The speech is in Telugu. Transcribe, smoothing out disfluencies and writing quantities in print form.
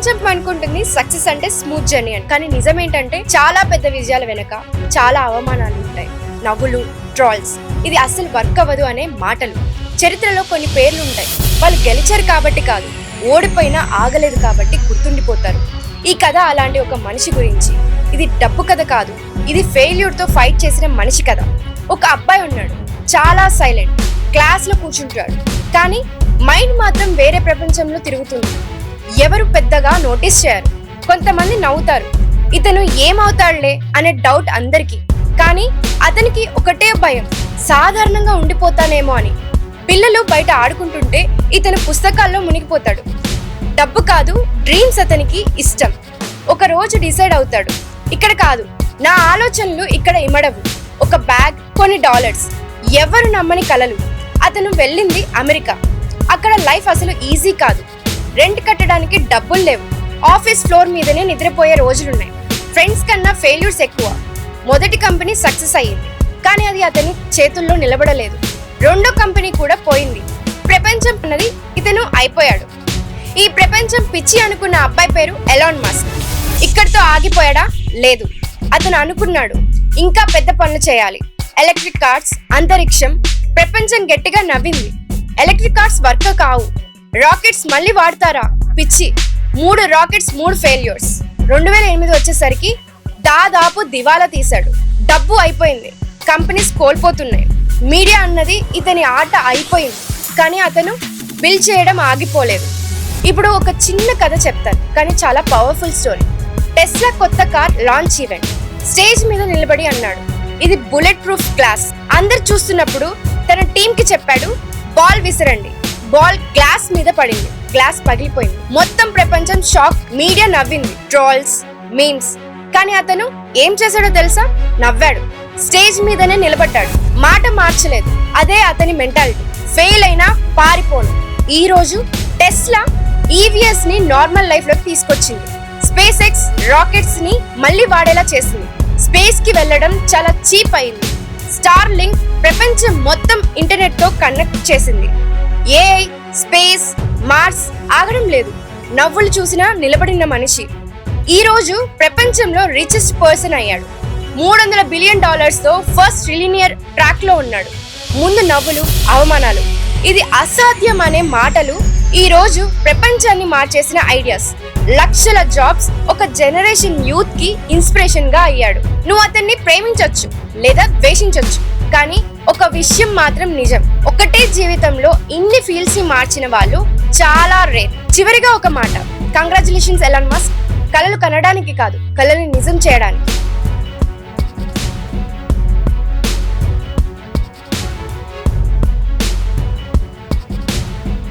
ప్రపంచం అనుకుంటుంది సక్సెస్ అంటే స్మూత్ జర్నీ అని, కానీ నిజం ఏంటంటే చాలా పెద్ద విజయాల వెనక చాలా అవమానాలు ఉంటాయి, నవ్వులు, ట్రాల్స్. ఇది అస్సలు వర్క్ అవ్వదు అనే మాటలు. చరిత్రలో కొన్ని పేర్లు ఉంటాయి, వాళ్ళు గెలిచారు కాబట్టి కాదు, ఓడిపోయినా ఆగలేదు కాబట్టి గుర్తుండిపోతారు. ఈ కథ అలాంటి ఒక మనిషి గురించి. ఇది డబ్బు కథ కాదు, ఇది ఫెయిల్యూర్ తో ఫైట్ చేసిన మనిషి కథ. ఒక అబ్బాయి ఉన్నాడు, చాలా సైలెంట్, క్లాస్ లో కూర్చుంటాడు, కానీ మైండ్ మాత్రం వేరే ప్రపంచంలో తిరుగుతుంది. ఎవరు పెద్దగా నోటీస్ చేయరు, కొంతమంది నవ్వుతారు, ఇతను ఏమవుతాడులే అనే డౌట్ అందరికీ. కానీ అతనికి ఒకటే భయం, సాధారణంగా ఉండిపోతానేమో అని. పిల్లలు బయట ఆడుకుంటుంటే ఇతను పుస్తకాల్లో మునిగిపోతాడు. డబ్బు కాదు, డ్రీమ్స్ అతనికి ఇష్టం. ఒక రోజు డిసైడ్ అవుతాడు, ఇక్కడ కాదు, నా ఆలోచనలు ఇక్కడ ఇమడవు. ఒక బ్యాగ్, కొన్ని డాలర్స్, ఎవరు నమ్మని కలలు. అతను వెళ్ళింది అమెరికా. అక్కడ లైఫ్ అసలు ఈజీ కాదు. రెంట్ కట్టడానికి డబ్బులు లేవు, ఆఫీస్ ఫ్లోర్ మీదనే నిద్రపోయే రోజులున్నాయి. ఫ్రెండ్స్ కన్నా ఫెయిల్యూర్స్ ఎక్కువ. మొదటి కంపెనీ సక్సెస్ అయ్యింది, కానీ అది అతని చేతుల్లో నిలబడలేదు. రెండో కంపెనీ కూడా పోయింది. ప్రపంచం అన్నది ఇతను అయిపోయాడు. ఈ ప్రపంచం పిచ్చి అనుకున్న అబ్బాయి పేరు ఎలాన్ మస్క్. ఇక్కడితో ఆగిపోయాడా? లేదు. అతను అనుకున్నాడు, ఇంకా పెద్ద పనులు చేయాలి. ఎలక్ట్రిక్ కార్స్, అంతరిక్షం. ప్రపంచం గట్టిగా నవ్వింది. ఎలక్ట్రిక్ కార్స్ వర్క్ కావు. రాకెట్స్ మళ్ళీ వాడతారా? పిచ్చి. 3 రాకెట్స్, 3 ఫెయిల్యూర్స్. 2008 వచ్చేసరికి దాదాపు దివాలా తీశాడు. డబ్బు అయిపోయింది, కంపెనీస్ కోల్పోతున్నాయి. మీడియా అన్నది ఇతని ఆట అయిపోయింది, కానీ అతను బిల్డ్ చేయడం ఆగిపోలేదు. ఇప్పుడు ఒక చిన్న కథ చెప్తాను, కానీ చాలా పవర్ఫుల్ స్టోరీ. టెస్లా కొత్త కార్ లాంచ్ ఈవెంట్. స్టేజ్ మీద నిలబడి అన్నాడు, ఇది బుల్లెట్ ప్రూఫ్ గ్లాస్. అందరు చూస్తున్నప్పుడు తన టీమ్ కి చెప్పాడు, బాల్ విసిరండి. బాల్ గ్లాస్ మీద పడింది, గ్లాస్ పగిలిపోయింది. మొత్తం ప్రపంచం షాక్. మీడియా నవ్వింది, ట్రోల్స్, మీమ్స్. కానీ అతను ఏం చేశాడో తెలుసా? నవ్వాడు. స్టేజ్ మీదనే నిలబడ్డాడు, మాట మార్చలేదు. అదే అతని మెంటాలిటీ. ఫెయిల్ అయినా పారిపోను. ఈ రోజు టెస్లా ఈవీఎస్ ని నార్మల్ లైఫ్ లోకి తీసుకొచ్చింది. స్పేస్ ఎక్స్ రాకెట్స్ ని మళ్ళీ వాడేలా చేసింది. స్పేస్ కి వెళ్ళడం చాలా చీప్ అయింది. స్టార్ లింక్ ప్రపంచం మొత్తం ఇంటర్నెట్ తో కనెక్ట్ చేసింది. ఏఐ, స్పేస్, మార్స్ ఆగడం లేదు. నవ్వులు చూసినా నిలబడిన మనిషి ఈ రోజు ప్రపంచంలో రిచెస్ట్ పర్సన్ అయ్యాడు. $300 బిలియన్ తో ఫస్ట్ ట్రిలియనియర్ ట్రాక్ లో ఉన్నాడు. ముందు నవ్వులు, అవమానాలు. ఇది అసాధ్యం అనే మాటలు ఈ రోజు ప్రపంచాన్ని మార్చేసిన ఐడియాస్. లక్షల జాబ్స్. ఒక జనరేషన్ యూత్ కి ఇన్స్పిరేషన్ గా అయ్యాడు. నువ్వు అతన్ని ప్రేమించొచ్చు లేదా ద్వేషించొచ్చు, కానీ ఒక విషయం మాత్రం నిజం, ఒకటే జీవితంలో ఇన్ని ఫీల్డ్స్ ని మార్చిన వాళ్ళు చాలా రేర్. చివరిగా ఒక మాట, కంగ్రాచులేషన్స్ ఎలాన్ మస్క్. కలలు కనడానికి కాదు, కలలు నిజం చేయడానికి.